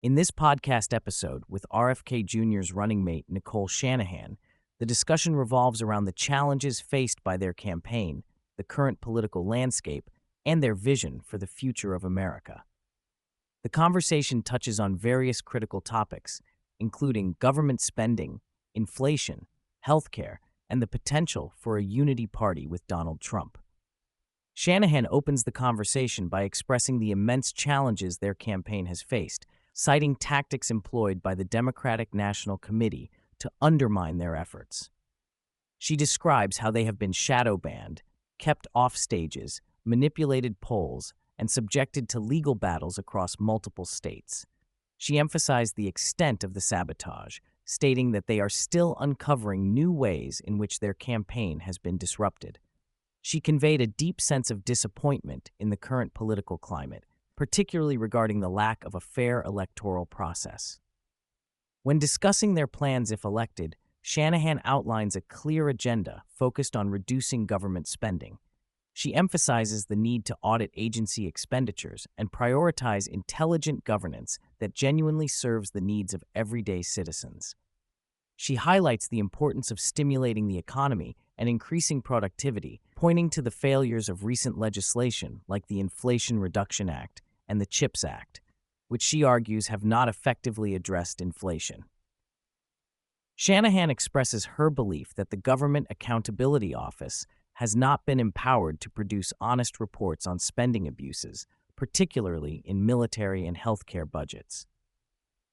In this podcast episode with RFK Junior's running mate, Nicole Shanahan, the discussion revolves around the challenges faced by their campaign, the current political landscape, and their vision for the future of America. The conversation touches on various critical topics, including government spending, inflation, healthcare, and the potential for a unity party with Donald Trump. Shanahan opens the conversation by expressing the immense challenges their campaign has faced, citing tactics employed by the Democratic National Committee to undermine their efforts. She describes how they have been shadow banned, kept off stages, manipulated polls, and subjected to legal battles across multiple states. She emphasized the extent of the sabotage, stating that they are still uncovering new ways in which their campaign has been disrupted. She conveyed a deep sense of disappointment in the current political climate, particularly regarding the lack of a fair electoral process. When discussing their plans if elected, Shanahan outlines a clear agenda focused on reducing government spending. She emphasizes the need to audit agency expenditures and prioritize intelligent governance that genuinely serves the needs of everyday citizens. She highlights the importance of stimulating the economy and increasing productivity, pointing to the failures of recent legislation like the Inflation Reduction Act and the CHIPS Act, which she argues have not effectively addressed inflation. Shanahan expresses her belief that the Government Accountability Office has not been empowered to produce honest reports on spending abuses, particularly in military and healthcare budgets.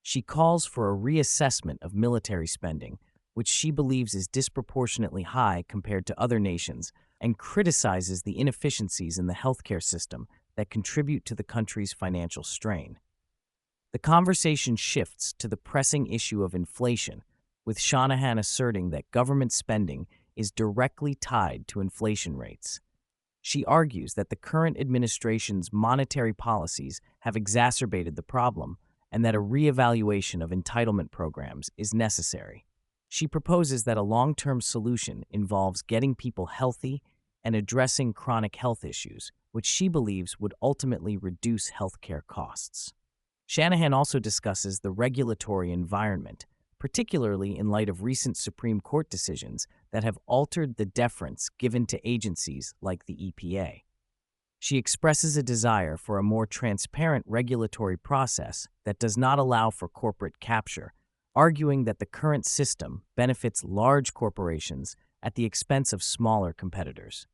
She calls for a reassessment of military spending, which she believes is disproportionately high compared to other nations, and criticizes the inefficiencies in the healthcare system that contribute to the country's financial strain. The conversation shifts to the pressing issue of inflation, with Shanahan asserting that government spending is directly tied to inflation rates. She argues that the current administration's monetary policies have exacerbated the problem and that a reevaluation of entitlement programs is necessary. She proposes that a long-term solution involves getting people healthy and addressing chronic health issues, which she believes would ultimately reduce healthcare costs. Shanahan also discusses the regulatory environment, particularly in light of recent Supreme Court decisions that have altered the deference given to agencies like the EPA. She expresses a desire for a more transparent regulatory process that does not allow for corporate capture, arguing that the current system benefits large corporations at the expense of smaller competitors.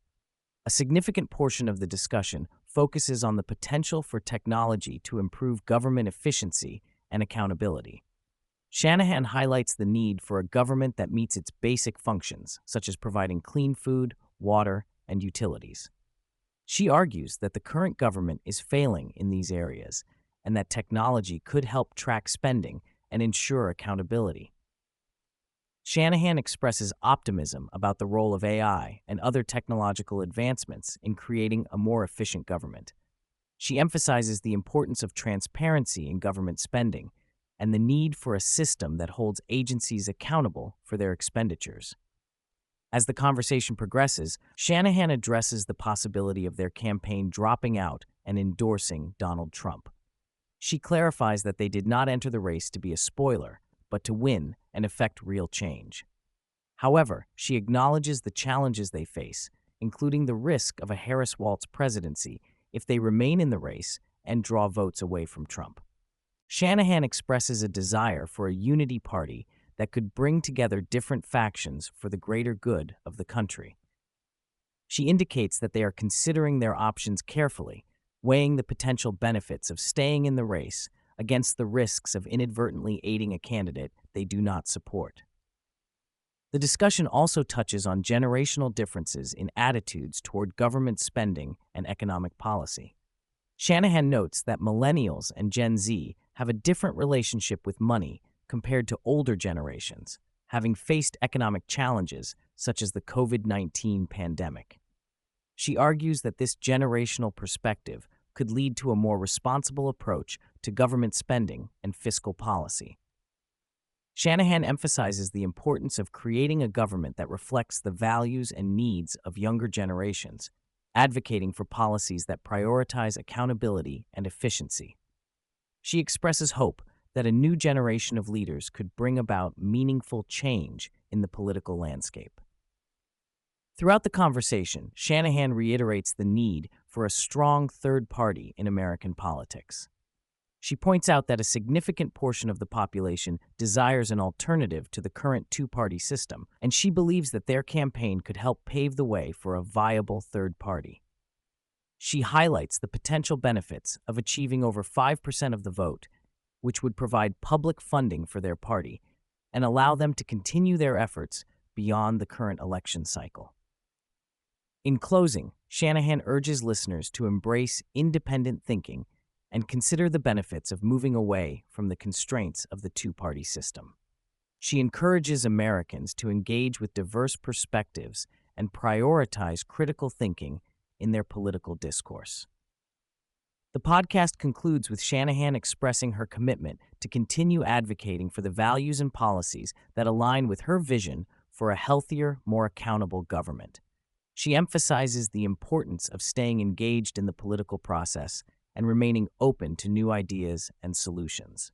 A significant portion of the discussion focuses on the potential for technology to improve government efficiency and accountability. Shanahan highlights the need for a government that meets its basic functions, such as providing clean food, water, and utilities. She argues that the current government is failing in these areas and that technology could help track spending and ensure accountability. Shanahan expresses optimism about the role of AI and other technological advancements in creating a more efficient government. She emphasizes the importance of transparency in government spending and the need for a system that holds agencies accountable for their expenditures. As the conversation progresses, Shanahan addresses the possibility of their campaign dropping out and endorsing Donald Trump. She clarifies that they did not enter the race to be a spoiler, but to win and effect real change. However, she acknowledges the challenges they face, including the risk of a Harris-Walz presidency if they remain in the race and draw votes away from Trump. Shanahan expresses a desire for a unity party that could bring together different factions for the greater good of the country. She indicates that they are considering their options carefully, weighing the potential benefits of staying in the race against the risks of inadvertently aiding a candidate they do not support. The discussion also touches on generational differences in attitudes toward government spending and economic policy. Shanahan notes that millennials and Gen Z have a different relationship with money compared to older generations, having faced economic challenges such as the COVID-19 pandemic. She argues that this generational perspective could lead to a more responsible approach to government spending and fiscal policy. Shanahan emphasizes the importance of creating a government that reflects the values and needs of younger generations, advocating for policies that prioritize accountability and efficiency. She expresses hope that a new generation of leaders could bring about meaningful change in the political landscape. Throughout the conversation, Shanahan reiterates the need for a strong third party in American politics. She points out that a significant portion of the population desires an alternative to the current two-party system, and she believes that their campaign could help pave the way for a viable third party. She highlights the potential benefits of achieving over 5% of the vote, which would provide public funding for their party and allow them to continue their efforts beyond the current election cycle. In closing, Shanahan urges listeners to embrace independent thinking and consider the benefits of moving away from the constraints of the two-party system. She encourages Americans to engage with diverse perspectives and prioritize critical thinking in their political discourse. The podcast concludes with Shanahan expressing her commitment to continue advocating for the values and policies that align with her vision for a healthier, more accountable government. She emphasizes the importance of staying engaged in the political process and remaining open to new ideas and solutions.